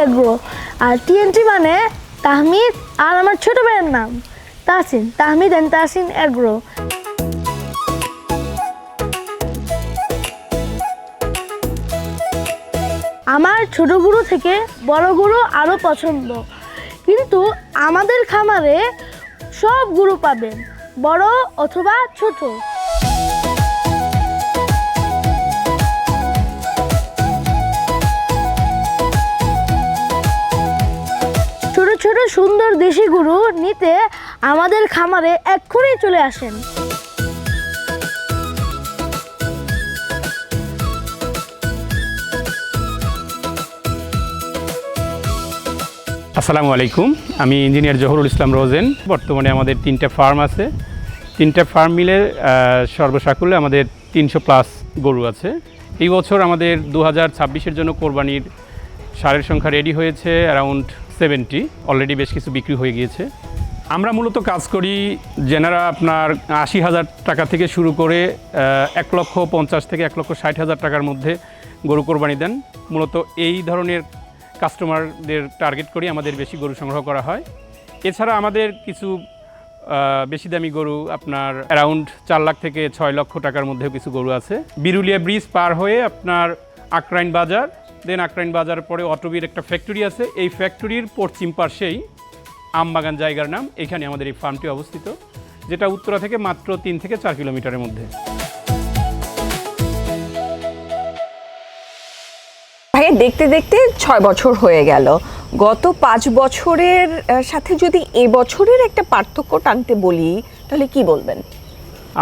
Agro. আর TNT মানে তাহমিদ আর আমার ছোট ভাইয়ের নাম তাহসিন, তাহমিদ অ্যান্ড তাহসিন এগ্রো। আমার ছোট গরু থেকে বড় গরু আরও পছন্দ, কিন্তু আমাদের খামারে সব গরু পাবেন, বড় অথবা ছোট। ছোট ছোট সুন্দর দেশি গরু নিতে আমাদের খামারে এক্ষুনি চলে আসেন। আসসালামু আলাইকুম, আমি ইঞ্জিনিয়ার জহুরুল ইসলাম রোজেন। বর্তমানে আমাদের 3টা ফার্ম আছে। 3টা ফার্ম মিলে সর্বসাকুল্যে আমাদের 300+ গরু আছে। এই বছর আমাদের 2026-এর জন্য কোরবানির ষাঁড়ের সংখ্যা রেডি হয়েছে অ্যারাউন্ড 70, অলরেডি বেশ কিছু বিক্রি হয়ে গিয়েছে। আমরা মূলত কাজ করি যেনারা আপনার 80,000 টাকা থেকে শুরু করে 1,50,000 থেকে 1,60,000 টাকার মধ্যে গরু কোরবানি দেন। মূলত এই ধরনের কাস্টমারদের টার্গেট করি আমাদের বেশি গরু সংগ্রহ করা হয়। এছাড়া আমাদের কিছু বেশি দামি গরু আপনার অ্যারাউন্ড 4 লাখ থেকে 6 লক্ষ টাকার মধ্যেও কিছু গরু আছে। বিরুলিয়া ব্রিজ পার হয়ে আপনার আকরাইন বাজার, দেন আকরাইন বাজারের পরে অটোবির একটা ফ্যাক্টরি আছে। এই ফ্যাক্টরির পশ্চিম পাশেই আমবাগান জায়গার নাম, এখানে আমাদের এই ফার্মটি অবস্থিত, যেটা উত্তরা থেকে মাত্র 3 থেকে 4 কিলোমিটারের মধ্যে। ভাইয়া, দেখতে দেখতে 6 বছর হয়ে গেল। গত 5 বছরের সাথে যদি এবছরের একটা পার্থক্য টানতে বলি, তাহলে কি বলবেন?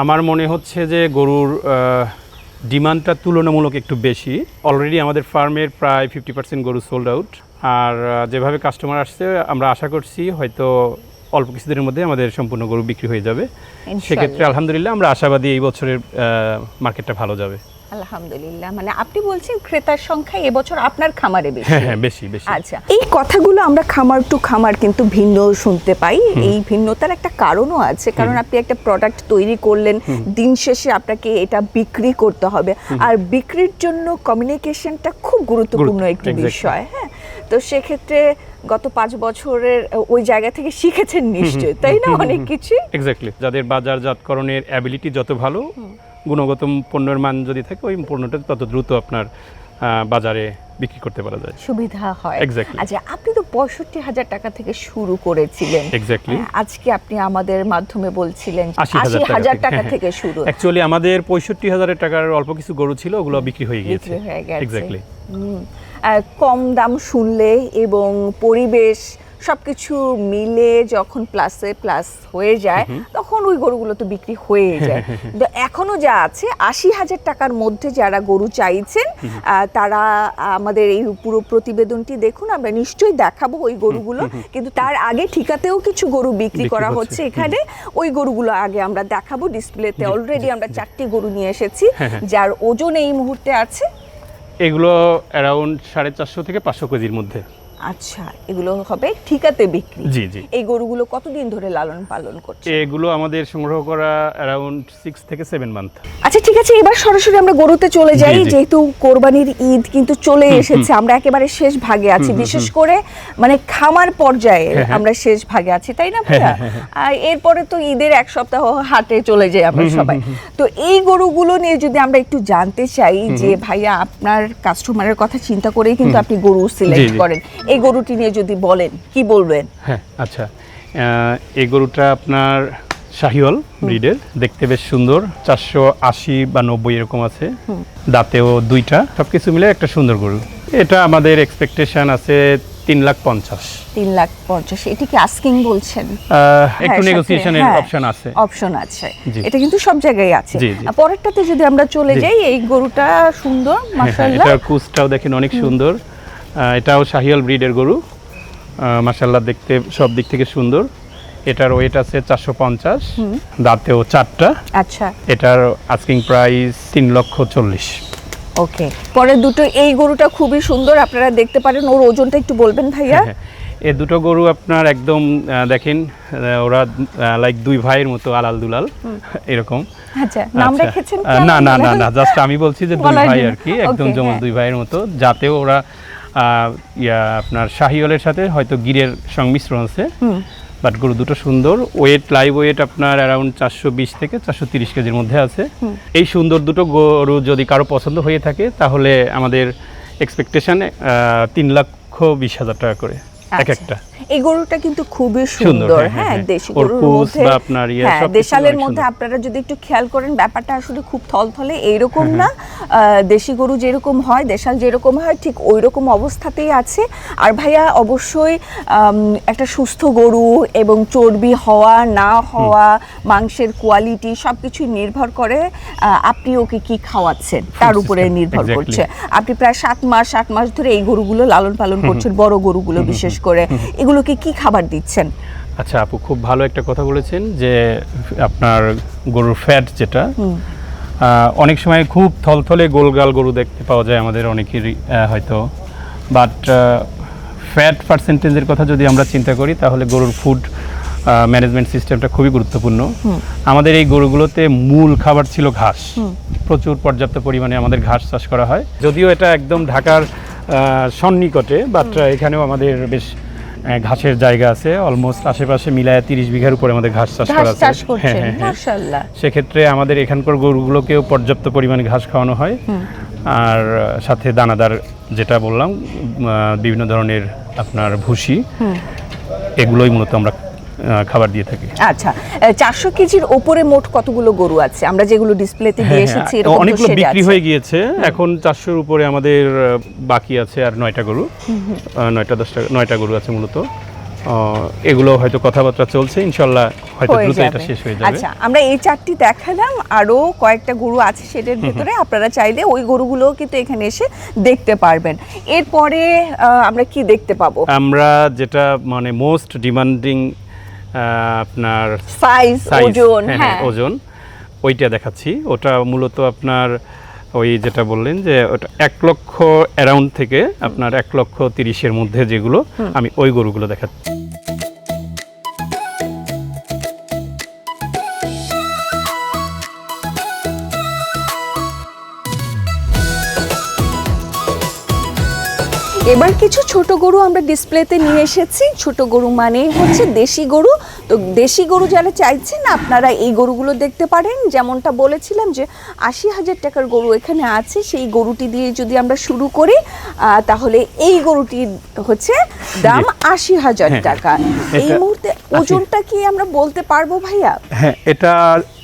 আমার মনে হচ্ছে যে গরুর ডিমান্ডটা তুলনামূলক একটু বেশি। অলরেডি আমাদের ফার্মের প্রায় 50% গরু সোল্ড আউট। আর যেভাবে কাস্টমার আসছে, আমরা আশা করছি হয়তো অল্প কিছুদিনের মধ্যে আমাদের সম্পূর্ণ গরু বিক্রি হয়ে যাবে। সেক্ষেত্রে আলহামদুলিল্লাহ আমরা আশাবাদী এই বছরের মার্কেটটা ভালো যাবে। আলহামদুলিল্লাহ। মানে আপনি বলছেন ক্রেতার সংখ্যা এবছর আপনার খামারে বেশি? হ্যাঁ, বেশি। আচ্ছা, এই কথাগুলো আমরা খামার টু খামার কিন্তু ভিন্ন শুনতে পাই। এই ভিন্নতার একটা কারণও আছে, কারণ আপনি একটা প্রোডাক্ট তৈরি করলেন, দিন শেষে আপনাকে এটা বিক্রি করতে হবে, আর বিক্রির জন্য কমিউনিকেশনটা খুব গুরুত্বপূর্ণ একটি বিষয়। হ্যাঁ, তো সেক্ষেত্রে গত 5 বছরের ওই জায়গা থেকে শিখেছেন নিশ্চয়ই, তাই না? অনেক কিছু। এক্স্যাক্টলি, যাদের বাজারজাতকরণের অ্যাবিলিটি যত ভালো, গুণগত পণ্যের মান যদি থাকে, ওই পণ্যটা তত দ্রুত আপনার বাজারে বিক্রি করতে পারা যায়, সুবিধা হয়। এক্স্যাক্টলি। আচ্ছা, আপনি তো 65,000 টাকা থেকে শুরু করেছিলেন। এক্স্যাক্টলি। আজকে আপনি আমাদের মাধ্যমে বলছিলেন 80,000 টাকা থেকে শুরু। অ্যাকচুয়ালি আমাদের 65,000 টাকার অল্প কিছু গরু ছিল, ওগুলো বিক্রি হয়ে গিয়েছে। এক্স্যাক্টলি। কম দাম শুনলে এবং পরিবেশ সবকিছু মিলে যখন প্লাসে প্লাস হয়ে যায়, তখন ওই গরুগুলো তো বিক্রি হয়ে যায়। তো এখনো যা আছে 80,000 টাকার মধ্যে যারা গরু চাইছেন, তারা আমাদের এই পুরো প্রতিবেদনটি দেখুন, আমরা নিশ্চয়ই দেখাবো ওই গরুগুলো। কিন্তু তার আগে ঠিকাতেও কিছু গরু বিক্রি করা হচ্ছে এখানে, ওই গরুগুলো আগে আমরা দেখাবো। ডিসপ্লেতে অলরেডি আমরা 4টি গরু নিয়ে এসেছি, যার ওজন এই মুহূর্তে আছে এগুলো অ্যারাউন্ড 450 থেকে 500 কেজির মধ্যে। আচ্ছা, এগুলো হবে ঠিকাতে বিক্রি? জি জি। এই গরুগুলো কতদিন ধরে লালন পালন করছে? এগুলো আমাদের সংগ্রহ করা অ্যারাউন্ড 6 থেকে 7 মান্থ। আচ্ছা, ঠিক আছে, এবার সরাসরি আমরা গরুতে চলে যাই। যেহেতু কোরবানির ঈদ কিন্তু চলে এসেছে, আমরা একেবারে শেষ ভাগে আছি, বিশেষ করে মানে খামার পর্যায়ে আমরা শেষ ভাগে আছি, তাই না ভাইয়া? আর এরপরে তো ঈদের 1 সপ্তাহ হাটে চলে যাই আমরা সবাই। তো এই গরুগুলো নিয়ে যদি আমরা একটু জানতে চাই, যে ভাইয়া আপনার কাস্টমারের কথা চিন্তা করেই কিন্তু আপনি গরু সিলেক্ট করেন, এই গরুটি নিয়ে যদি বলেন, কি বলবেন? হ্যাঁ, আচ্ছা, এই গরুটা আপনার শাহিওয়াল ব্রিডের, দেখতে বেশ সুন্দর, 480 বা 90 এরকম আছে, দাঁতেও 2টা, সবকিছু মিলে একটা সুন্দর গরু। এটা আমাদের এক্সপেকটেশন আছে 3,50,000। 3,50,000, এটা কি আস্কিং বলছেন? একটু নেগোসিয়েশনের অপশন আছে। অপশন আছে, এটা কিন্তু সব জায়গায় আছে। পরেরটাতে যদি আমরা চলে যাই, এই গরুটা সুন্দর মাশাআল্লাহ, এটার কুচটাও দেখেন অনেক সুন্দর। এটাও শাহিওয়াল ব্রিডের গরু, মাশাআল্লাহ, দেখতে সব দিক থেকে সুন্দর। এটার ওয়েট আছে 450, দাঁতেও 4টা। আচ্ছা, এটার আস্কিং প্রাইস 3,40,000। ওকে, পরে দুটো এই গরুটা খুবই সুন্দর, আপনারা দেখতে পারেন। ওর ওজনটা একটু বলবেন ভাইয়া? এই দুটো গরু আপনার একদম দেখেন, ওরা লাইক 2 ভাইয়ের মতো আলাল দুলাল এরকম। আচ্ছা, নাম রেখেছেন? না, জাস্ট আমি বলছি যে 2 ভাই আর কি, একদম যেমন 2 ভাইয়ের মতো। যাতেও ওরা আপনার শাহিওয়ালের সাথে হয়তো গিরের সংমিশ্রণ আছে, বাট গরু দুটো সুন্দর। ওয়েট লাইভ ওয়েট আপনার অ্যারাউন্ড 420 থেকে 430 কেজির মধ্যে আছে। এই সুন্দর দুটো গরু যদি কারো পছন্দ হয়ে থাকে তাহলে আমাদের এক্সপেকটেশন 3,20,000 টাকা করে এক একটা। এই গরুটা কিন্তু খুবই সুন্দর, হ্যাঁ, দেশি গরুর মধ্যে আপনার দেশালের মধ্যে আপনারা যদি একটু খেয়াল করেন ব্যাপারটা আসলে খুব থলথলে এইরকম না। দেশি গরু যেরকম হয়, দেশাল যেরকম হয়, ঠিক ওই রকম অবস্থাতেই আছে। আর ভাইয়া অবশ্যই একটা সুস্থ গরু এবং চর্বি হওয়া না হওয়া, মাংসের কোয়ালিটি সবকিছু নির্ভর করে আপনি ওকে কি খাওয়াচ্ছেন তার উপরে নির্ভর করছে। আপনি প্রায় 8 মাস ধরে এই গরুগুলো লালন পালন করছেন, বড় গরুগুলো বিশেষ করে, এগুলোকে কি খাবার দিচ্ছেন? আচ্ছা আপু, খুব ভালো একটা কথা বলেছেন যে আপনার গরুর ফ্যাট যেটা অনেক সময় খুব থলথলে গোলগাল গরু দেখতে পাওয়া যায় আমাদের অনেকেরই হয়তো, বাট ফ্যাট পার্সেন্টেজের কথা যদি আমরা চিন্তা করি তাহলে গরুর ফুড ম্যানেজমেন্ট সিস্টেমটা খুবই গুরুত্বপূর্ণ। আমাদের এই গরুগুলোতে মূল খাবার ছিল ঘাস, প্রচুর পর্যাপ্ত পরিমাণে আমাদের ঘাস চাষ করা হয়। যদিও এটা একদম ঢাকার সন্নিকটে, বাট এখানেও আমাদের বেশ ঘাসের জায়গা আছে, অলমোস্ট আশেপাশে মিলায় 30 বিঘার উপরে আমাদের ঘাস চাষ করা আছে। মাশাআল্লাহ। সেক্ষেত্রে আমাদের এখানকার গরুগুলোকেও পর্যাপ্ত পরিমাণে ঘাস খাওয়ানো হয়, আর সাথে দানাদার যেটা বললাম বিভিন্ন ধরনের আপনার ভুসি, এগুলোই মূলত আমরা খাবার দিয়ে থাকি। আচ্ছা, 400 কেজির উপরে মোট কতগুলো গরু আছে? আমরা যেগুলো ডিসপ্লেতে দিয়ে এসেছি এরকম অনেকগুলো বিক্রি হয়ে গিয়েছে, এখন 400-র উপরে আমাদের বাকি আছে আর 9টা গরু, 9টা গরু আছে মূলত। এগুলো হয়তো কথাবার্তা চলছে, ইনশাআল্লাহ হয়তো দ্রুত এটা শেষ হয়ে যাবে। আচ্ছা, আমরা এই 4টি দেখালাম, আরো কয়েকটা গরু আছে সেটার ভিতরে, আপনারা চাইলে ওই গরুগুলো কিন্তু এখানে এসে দেখতে পারবেন। এরপরে আমরা কি দেখতে পাবো? আমরা যেটা মানে মোস্ট ডিমান্ডিং আপনার সাইজ, ওজন, হ্যাঁ ওজন, ওইটা দেখাচ্ছি। ওটা মূলত আপনার ওই যেটা বললেন যে ওটা 1 লক্ষ অ্যারাউন্ড থেকে আপনার 1,30,000-এর মধ্যে যেগুলো, আমি ওই গরুগুলো দেখাচ্ছি। এবার কিছু ছোট গরু আমরা ডিসপ্লেতে নিয়ে এসেছি। ছোট গরু মানে হচ্ছে দেশি গরু। তো দেশি গরু যারা চাইছেন আপনারা এই গরুগুলো দেখতে পারেন। যেমনটা বলেছিলাম যে 80,000 টাকার গরু এখানে আছে, সেই গরুটি দিয়ে যদি আমরা শুরু করি তাহলে এই গরুটির হচ্ছে দাম 80,000 টাকা। এই মুহূর্তে ওজনটা কি আমরা বলতে পারবো ভাইয়া? হ্যাঁ, এটা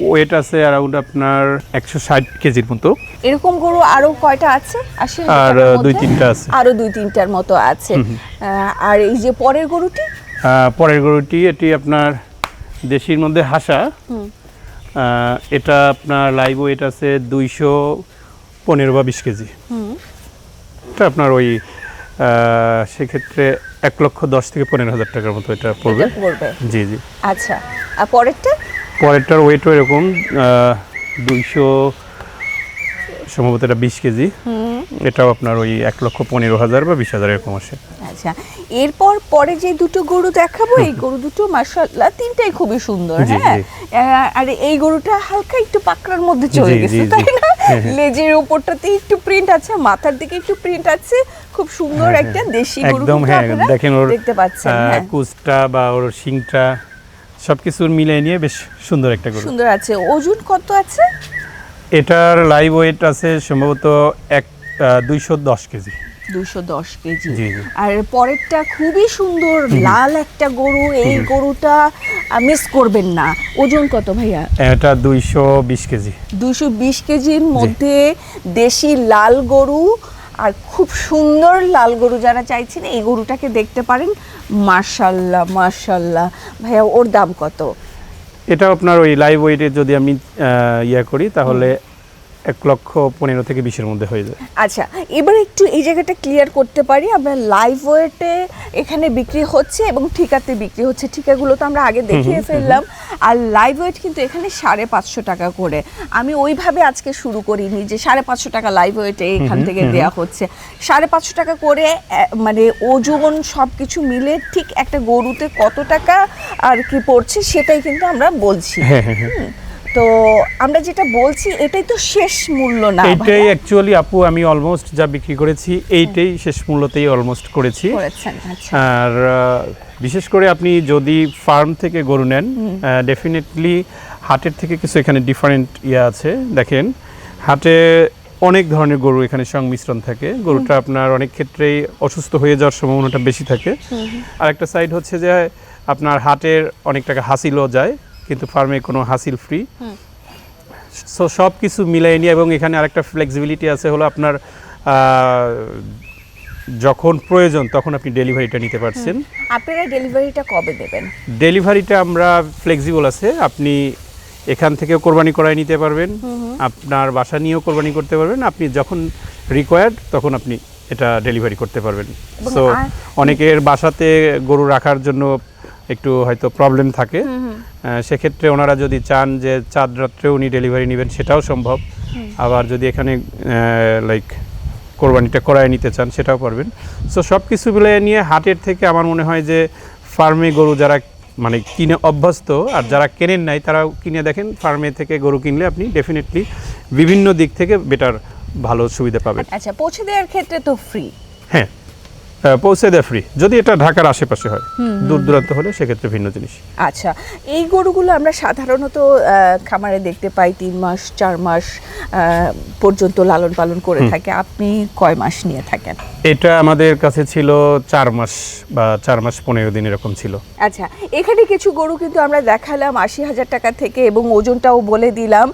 ওয়েট আছে অ্যারাউন্ড আপনার 160 কেজির মতো। এরকম গরু আরো কয়টা আছে? 80,000 আর টাকার মধ্যে 2-3টা আছে, আরো 2-3টার মতো আছে। আর এই যে পরের গরুটি, পরের গরুটি এটি আপনার দেশির মধ্যে হাসা, এটা আপনার লাইভ ওয়েট আছে 215 বা 20 কেজি। এটা আপনার ওই সেক্ষেত্রে 1,10,000 থেকে 15,000 টাকার মতো এটা পড়বে। জি জি। আচ্ছা, আর পরেরটার ওয়েটও এরকম 200 সম্ভবত এটা 20 কেজি। এটাও আপনার ওই 1,15,000 বা 20,000 এরকম আসে। আচ্ছা, এরপর পরে যে দুটো গরু দেখাবো, এই গরু দুটো মাশাআল্লাহ তিনটাই খুবই সুন্দর। হ্যাঁ, আর এই গরুটা হালকা একটু পাকড়ার মধ্যে চলে গেছে, তাই না? লেজের উপরটাতে একটু প্রিন্ট আছে, মাথার দিকে একটু প্রিন্ট আছে, খুব সুন্দর একটা দেশি গরু। একদম, হ্যাঁ, দেখেন ওর দেখতে পাচ্ছেন কুচটা বা ওর শিংটা সবকিছুর মিলিয়ে নিয়ে বেশ সুন্দর একটা গরু। সুন্দর আছে। ওজন কত আছে এটার? লাইভ ওয়েট আছে সম্ভবত 210 কেজি। 210 কেজি। আর পরেরটা খুবই সুন্দর লাল একটা গরু, এই গরুটা মিস করবেন না। ওজন কত ভাইয়া? এটা 220 কেজি। 220 কেজির মধ্যে দেশি লাল গরু, আর খুব সুন্দর লাল গরু যারা চাইছেন এই গরুটাকে দেখতে পারেন। মাশাআল্লাহ মাশাআল্লাহ। ভাইয়া ওর দাম কত? এটা আপনার ওই লাইভ ওয়েটে যদি আমি করি তাহলে 1,15,000 থেকে 20-এর মধ্যে হয়ে যায়। আচ্ছা, এবার একটু এই জায়গাটা ক্লিয়ার করতে পারি, আমরা লাইভ ওয়েটে এখানে বিক্রি হচ্ছে এবং ঠিকাতে বিক্রি হচ্ছে। ঠিকাগুলো তো আমরা আগে দেখিয়ে ফেললাম, আর লাইভ ওয়েট কিন্তু এখানে 550 টাকা করে। আমি ওইভাবে আজকে শুরু করিনি যে 550 টাকা লাইভ ওয়েটে এখান থেকে দেওয়া হচ্ছে। 550 টাকা করে মানে ওজন সব কিছু মিলে ঠিক একটা গরুতে কত টাকা আর কি পড়ছে সেটাই কিন্তু আমরা বলছি। তো আমরা যেটা বলছি এটাই তো শেষ মূল্য না এইটাই অ্যাকচুয়ালি আপু আমি অলমোস্ট যা বিক্রি করেছি এইটাই শেষ মূল্যতেই অলমোস্ট করেছি। করেছেন, আচ্ছা। আর বিশেষ করে আপনি যদি ফার্ম থেকে গরু নেন ডেফিনেটলি হাটের থেকে কিছু এখানে ডিফারেন্ট আছে। দেখেন হাটে অনেক ধরনের গরু এখানে সংমিশ্রণ থাকে, গরুটা আপনার অনেক ক্ষেত্রেই অসুস্থ হয়ে যাওয়ার সম্ভাবনাটা বেশি থাকে। আর একটা সাইড হচ্ছে যে আপনার হাটের অনেক টাকা হাসিলও যায় কিন্তু ফার্মে কোনো হাসিল ফ্রি। সো সব কিছু মিলাই নিয়ে এবং এখানে আরেকটা ফ্লেক্সিবিলিটি আছে হলো আপনার যখন প্রয়োজন তখন আপনি ডেলিভারিটা নিতে পারছেন। আপনারা ডেলিভারিটা কবে দেবেন? ডেলিভারিটা আমরা ফ্লেক্সিবল আছে, আপনি এখান থেকেও কোরবানি করায় নিতে পারবেন, আপনার বাসা নিয়েও কোরবানি করতে পারবেন, আপনি যখন রিকোয়ার্ড তখন আপনি এটা ডেলিভারি করতে পারবেন। সো অনেকের বাসাতে গরু রাখার জন্য একটু হয়তো প্রবলেম থাকে, সেক্ষেত্রে ওনারা যদি চান যে চাঁদ রাত্রে উনি ডেলিভারি নেবেন সেটাও সম্ভব। আবার যদি এখানে লাইক কোরবানিটা করায় নিতে চান সেটাও পারবেন। সো সব কিছু মিলে নিয়ে হাটের থেকে আমার মনে হয় যে ফার্মে গরু যারা মানে কিনে অভ্যস্ত আর যারা কেনেন নাই তারাও কিনে দেখেন, ফার্মে থেকে গরু কিনলে আপনি ডেফিনেটলি বিভিন্ন দিক থেকে বেটার ভালো সুবিধা পাবেন। আচ্ছা, পৌঁছে দেওয়ার ক্ষেত্রে তো ফ্রি? হ্যাঁ, পৌঁছে দেয় ফ্রি, যদি এটা ঢাকার আশেপাশে হয়। দূর দূরান্ত হলে সেক্ষেত্রে ভিন্ন জিনিস। আচ্ছা, এই গরুগুলো আমরা সাধারণত খামারে দেখতে পাই 3 মাস 4 মাস পর্যন্ত লালন পালন করে থাকে। আপনি কয় মাস নিয়ে থাকেন? এটা আমাদের কাছে ছিল 4 মাস বা 4 মাস 15 দিন এরকম ছিল। আচ্ছা, এখানে কিছু গরু কিন্তু আমরা দেখালাম 80,000 টাকা থেকে এবং ওজনটাও বলে দিলাম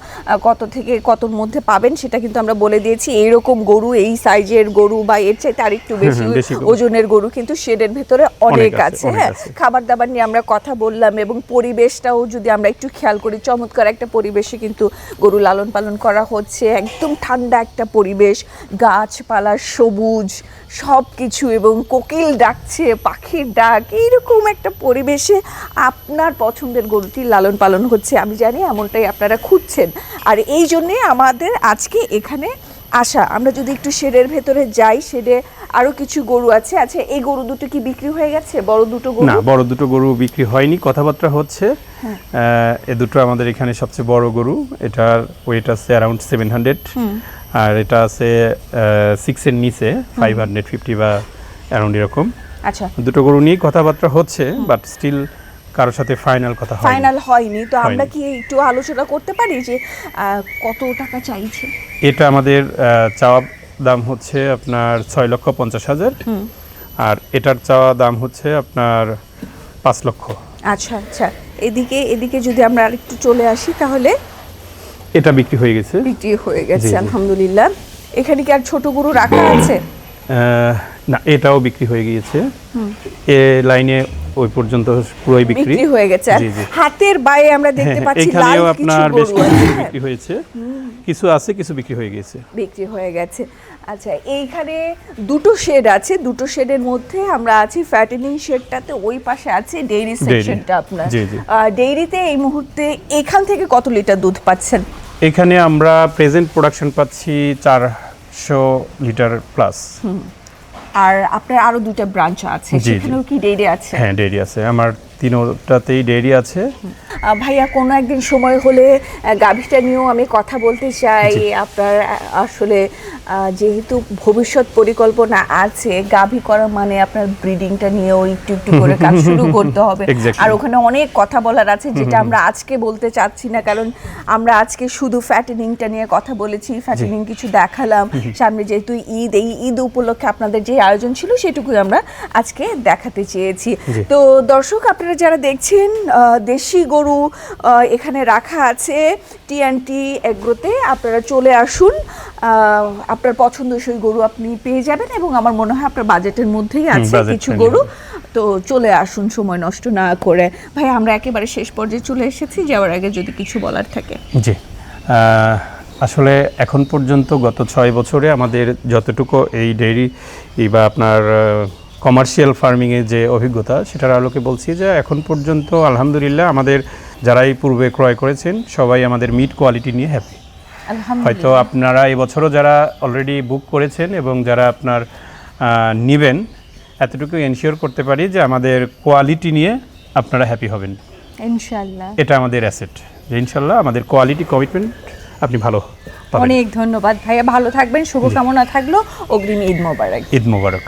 কত থেকে কতর মধ্যে পাবেন সেটা কিন্তু আমরা বলে দিয়েছি। এইরকম গরু, এই সাইজের গরু বা এর চাইতে আরেকটু বেশি ওজনের গরু কিন্তু শেডের ভেতরে অনেক আছে। হ্যাঁ, খাবার দাবার নিয়ে আমরা কথা বললাম এবং পরিবেশটাও যদি আমরা একটু খেয়াল করি, চমৎকার একটা পরিবেশে কিন্তু গরু লালন পালন করা হচ্ছে। একদম ঠান্ডা একটা পরিবেশ, গাছপালা সবুজ সব কিছু এবং কোকিল ডাকছে, পাখির ডাক, এইরকম একটা পরিবেশে আপনার পছন্দের গরুটি লালন পালন হচ্ছে। আমি জানি এমনটাই আপনারা খুঁজছেন, আর এই জন্যে আমাদের আজকে এখানে আসা। আমরা যদি একটু শেডের ভেতরে যাই, শেডে আরো কিছু গরু আছে। আচ্ছা, এই গরু দুটো কি বিক্রি হয়ে গেছে? বড় দুটো গরু? না, বড় দুটো গরু বিক্রি হয়নি, কথাবার্তা হচ্ছে। এ দুটো আমাদের এখানে সবচেয়ে বড় গরু, এটার ওয়েট আছে অ্যারাউন্ড 700, আর এটা আছে 6 এর নিচে 550 বা অ্যারাউন্ড এরকম। আচ্ছা, দুটো গরু নিয়ে কথাবার্তা হচ্ছে, বাট স্টিল কারোর সাথে ফাইনাল কথা হয়নি। ফাইনাল হয়নি। তো আমরা কি একটু আলোচনা করতে পারি যে কত টাকা চাইছে? এটা আমাদের চাওয়া দাম হচ্ছে আপনার 6,50,000, আর এটার চাওয়া দাম হচ্ছে আপনার 5 লক্ষ। আচ্ছা আচ্ছা, এদিকে যদি আমরা আরেকটু চলে আসি তাহলে এটা বিক্রি হয়ে গেছে। বিক্রি হয়ে গেছে, আলহামদুলিল্লাহ। এখানে কি আর ছোট গরু রাখা আছে? না, এটাও বিক্রি হয়ে গিয়েছে। এ লাইনে ওই পর্যন্ত পুরোই বিক্রি হয়ে গেছে। হাতের বাইরে আমরা দেখতে পাচ্ছি লাল এখানেও কিছু আপনার বেশ গরু কিছু আছে। বিক্রি হয়েছে, কিছু আছে, কিছু বিক্রি হয়ে গেছে। বিক্রি হয়ে গেছে। আচ্ছা, এইখানে দুটো শেড আছে, দুটো শেডের মধ্যে আমরা আছি ফ্যাটেনিং শেডটাতে, ওই পাশে আছে ডেইরি সেকশনটা আপনার। ডেইরিতে এই মুহূর্তে এখান থেকে কত লিটার দুধ পাচ্ছেন? এখানে আমরা প্রেজেন্ট প্রোডাকশন পাচ্ছি 400 লিটার প্লাস। আর আপনার আরো দুটো ব্রাঞ্চ আছে, সেখানেও কি ডেইরি আছে? হ্যাঁ, ডেইরি আছে, আমার তিনোটাতেই ডেইরি আছে। ভাইয়া, কোনো একদিন সময় হলে গাভীটা নিয়েও আমি কথা বলতে চাই। আপনার আসলে যেহেতু ভবিষ্যৎ পরিকল্পনা আছে গাভী করা, মানে আপনার ব্রিডিংটা নিয়েও একটু একটু করে কাজ শুরু করতে হবে। আর ওখানে অনেক কথা বলার আছে যেটা আমরা আজকে বলতে চাচ্ছি না, কারণ আমরা আজকে শুধু ফ্যাটেনিংটা নিয়ে কথা বলেছি, ফ্যাটেনিং কিছু দেখালাম। সামনে যেহেতু ঈদ, এই ঈদ উপলক্ষে আপনাদের যে আয়োজন ছিল সেটুকুই আমরা আজকে দেখাতে চেয়েছি। তো দর্শক, আপনারা যারা দেখছেন, দেশি গরু এখানে রাখা আছে টি&টি এগ্রোতে। আপনারা চলে আসুন, আপনার পছন্দসই গরু আপনি পেয়ে যাবেন এবং আমার মনে হয় আপনার বাজেটের মধ্যেই আছে কিছু গরু। তো চলে আসুন সময় নষ্ট না করে। ভাই, আমরা একেবারে শেষ পর্যায়ে চলে এসেছি, যাওয়ার আগে যদি কিছু বলার থাকে। জি, আসলে এখন পর্যন্ত গত 6 বছরে আমাদের যতটুকু এই ডেইরি বা আপনার কমার্শিয়াল ফার্মিংয়ে যে অভিজ্ঞতা, সেটার আলোকে বলছি যে এখন পর্যন্ত আলহামদুলিল্লাহ আমাদের যারাই পূর্বে ক্রয় করেছেন সবাই আমাদের মিট কোয়ালিটি নিয়ে হ্যাপি। হয়তো আপনারা এবছরও যারা অলরেডি বুক করেছেন এবং যারা আপনার নেবেন, এতটুকু এনশিওর করতে পারি যে আমাদের কোয়ালিটি নিয়ে আপনারা হ্যাপি হবেন ইনশাআল্লাহ। এটা আমাদের অ্যাসেট, যে ইনশাল্লাহ আমাদের কোয়ালিটি কমিটমেন্ট আপনি ভালো পাবেন। অনেক ধন্যবাদ ভাইয়া, ভালো থাকবেন, শুভকামনা থাকলো, অগ্রিম ঈদ মোবারক। ঈদ মোবারক।